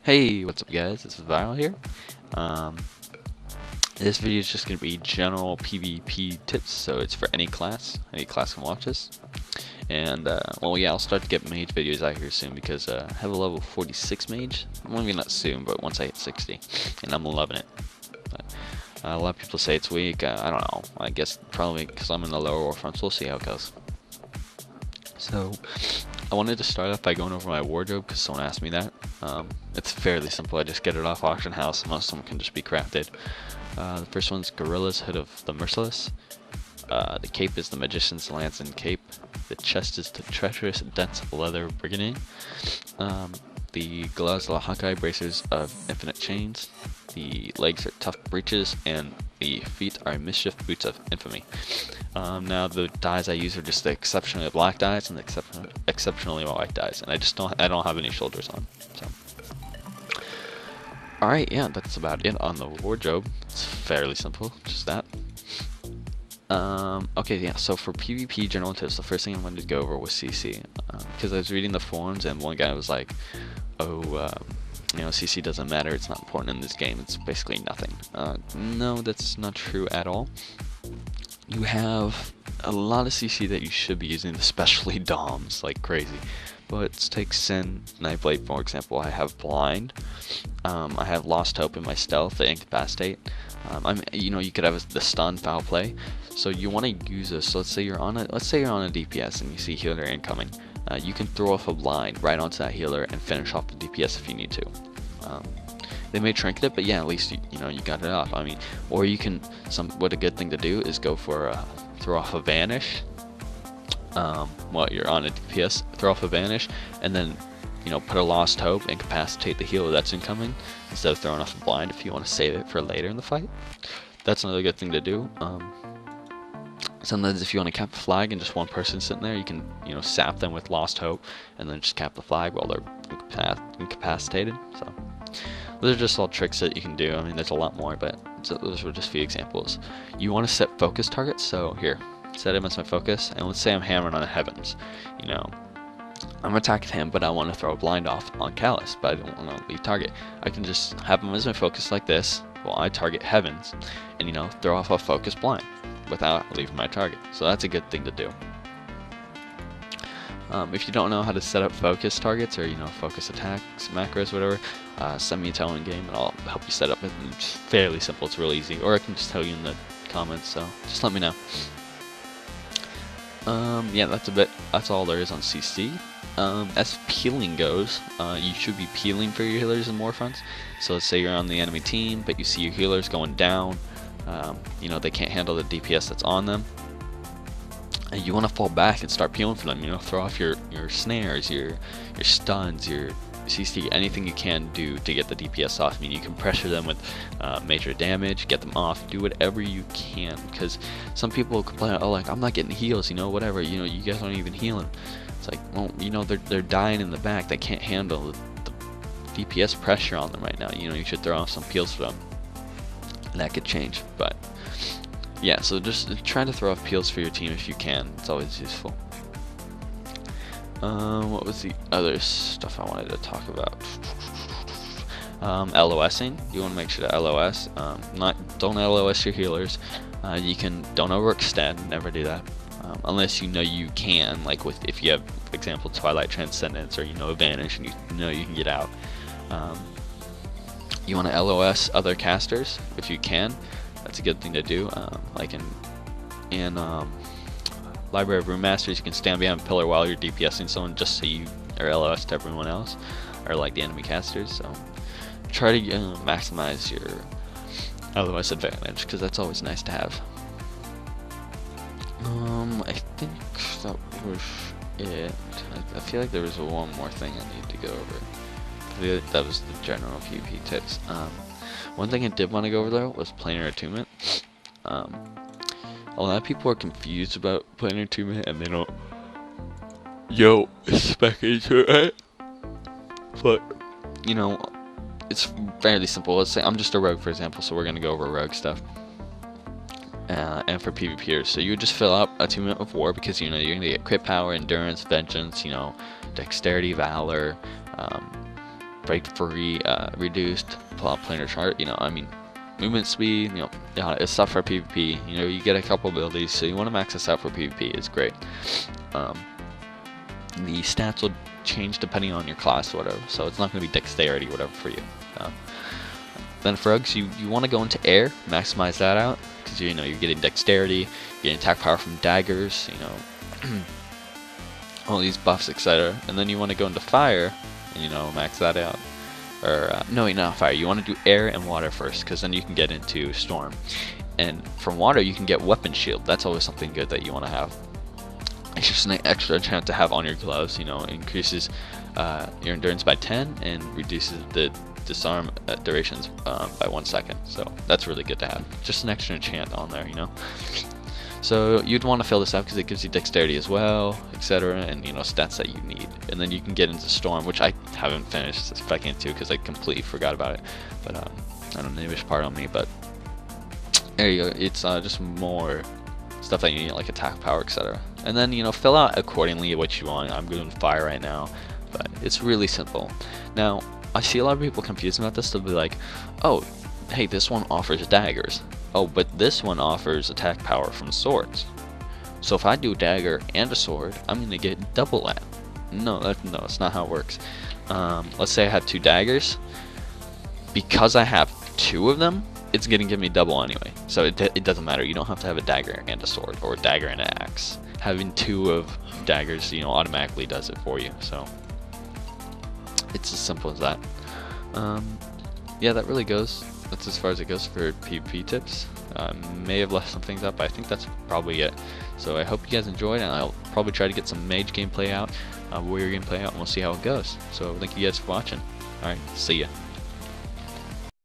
Hey, what's up guys? This is Virral here. Um, this video is just going to be general PvP tips, so it's for any class can watch this. And, well yeah, I'll start to get mage videos out here soon because I have a level 46 mage. Well, maybe not soon, but once I hit 60, and I'm loving it. But, a lot of people say it's weak, I don't know, I guess probably because I'm in the lower war front, so we'll see how it goes. So, I wanted to start off by going over my wardrobe because someone asked me that. It's fairly simple. I just get it off auction house. Most of them can just be crafted. The first one's Gorilla's Hood of the Merciless. The cape is the Magician's Lance and Cape. The chest is the Treacherous Dense Leather Brigandine. The gloves are the Hawkeye Bracers of Infinite Chains. The legs are Tough Breeches, and the feet are Mischief Boots of Infamy. Now the dyes I use are just the exceptionally black dyes and the exceptionally white dyes, and I don't have any shoulders on. So, all right, yeah, that's about it on the wardrobe. It's fairly simple, just that. Okay, yeah. So for PvP general tips, the first thing I wanted to go over was CC, because I was reading the forums and one guy was like, "Oh, you know, CC doesn't matter. It's not important in this game. It's basically nothing." No, that's not true at all. You have a lot of CC that you should be using, especially DOMs, like crazy. But let's take Sin, Nightblade, for example. I have Blind. I have Lost Hope in my Stealth, the Incapacitate. You know, you could have the Stun, Foul Play. So you want to use this. So let's say you're on a DPS and you see healer incoming. You can throw off a blind right onto that healer and finish off the DPS if you need to. They may trinket it, but yeah, at least you know you got it off. I mean, or you can what a good thing to do is go for throw off a Vanish. While you're on a DPS, throw off a Vanish, and then you know put a Lost Hope, incapacitate the healer that's incoming instead of throwing off a blind if you want to save it for later in the fight. That's another good thing to do. Sometimes if you want to cap the flag and just one person sitting there, you can sap them with Lost Hope and then just cap the flag while they're incapacitated. So those are just all tricks that you can do. I mean, there's a lot more, but those were just a few examples. You want to set focus targets. So here, set him as my focus, and let's say I'm hammering on the heavens. You know, I'm attacking him, but I want to throw a blind off on Callus, but I don't want to leave target. I can just have him as my focus like this while I target heavens, and throw off a focus blind without leaving my target. So that's a good thing to do. If you don't know how to set up focus targets or focus attacks, macros, whatever, send me a tell in game and I'll help you set up it. It's fairly simple. It's really easy, or I can just tell you in the comments. So just let me know. Yeah, that's all there is on CC. As peeling goes, you should be peeling for your healers in war fronts. So let's say you're on the enemy team, but you see your healers going down. They can't handle the DPS that's on them. And you want to fall back and start peeling for them. Throw off your snares, your stuns, your CC, anything you can do to get the DPS off. I mean, you can pressure them with major damage, get them off, do whatever you can. Because some people complain, oh, like I'm not getting heals, whatever. You guys aren't even healing. It's like, well, they're dying in the back. They can't handle the DPS pressure on them right now. You should throw off some peels for them. That could change, but yeah, so just try to throw off peels for your team if you can. It's always useful. What was the other stuff I wanted to talk about? LOSing. You want to make sure to LOS. Don't LOS your healers. Don't overextend. Never do that. Unless you can, like if you have, for example, Twilight Transcendence or Vanish and you can get out. You want to LOS other casters if you can. That's a good thing to do. Like in Library of Rune Masters, you can stand behind a pillar while you're DPSing someone just so you are LOS to everyone else, or like the enemy casters. So try to maximize your LOS advantage because that's always nice to have. I think that was it. I feel like there was one more thing I need to go over. That was the general PvP tips. One thing I did want to go over though was planar attunement. A lot of people are confused about planar attunement and they don't spec into it. But it's fairly simple. Let's say I'm just a rogue, for example, so we're gonna go over rogue stuff. And for PvPers, so you would just fill out attunement of war because you're gonna get crit power, endurance, vengeance, dexterity, valor, break free, reduced planar chart. You know, I mean, movement speed. You know, yeah, it's stuff for PvP. You know, you get a couple abilities, so you want to max this out for PvP. It's great. The stats will change depending on your class or whatever, so it's not going to be dexterity whatever for you. Then for Uggs, you want to go into air, maximize that out, because you know you're getting dexterity, you're getting attack power from daggers, you know, all these buffs, etc. And then you want to go into fire, and you know, max that out. Or no, not fire. You want to do air and water first, because then you can get into storm. And from water, you can get weapon shield. That's always something good that you want to have. It's just an extra chance to have on your gloves. You know, increases your endurance by 10 and reduces the disarm durations by 1 second. So that's really good to have. Just an extra enchant on there, you know. So you'd want to fill this out because it gives you dexterity as well, etc. And you know, stats that you need. And then you can get into storm, which I haven't finished specking into because I completely forgot about it. But I don't know, maybe it's part on me. But there you go. It's just more stuff that you need, like attack power, etc. And then, you know, fill out accordingly what you want. I'm doing fire right now, but it's really simple. Now, I see a lot of people confused about this. They'll be like, oh, hey, this one offers daggers. Oh, but this one offers attack power from swords. So if I do a dagger and a sword, I'm going to get double that. No, that's not how it works. Let's say I have 2 daggers. Because I have 2 of them, it's going to give me double anyway. So it doesn't matter. You don't have to have a dagger and a sword, or a dagger and an axe. Having 2 of daggers, you know, automatically does it for you. So it's as simple as that. Yeah, that really goes. That's as far as it goes for PvP tips. May have left some things up, but I think that's probably it. So I hope you guys enjoyed, and I'll probably try to get some mage gameplay out, warrior gameplay out, and we'll see how it goes. So thank you guys for watching. Alright, see ya.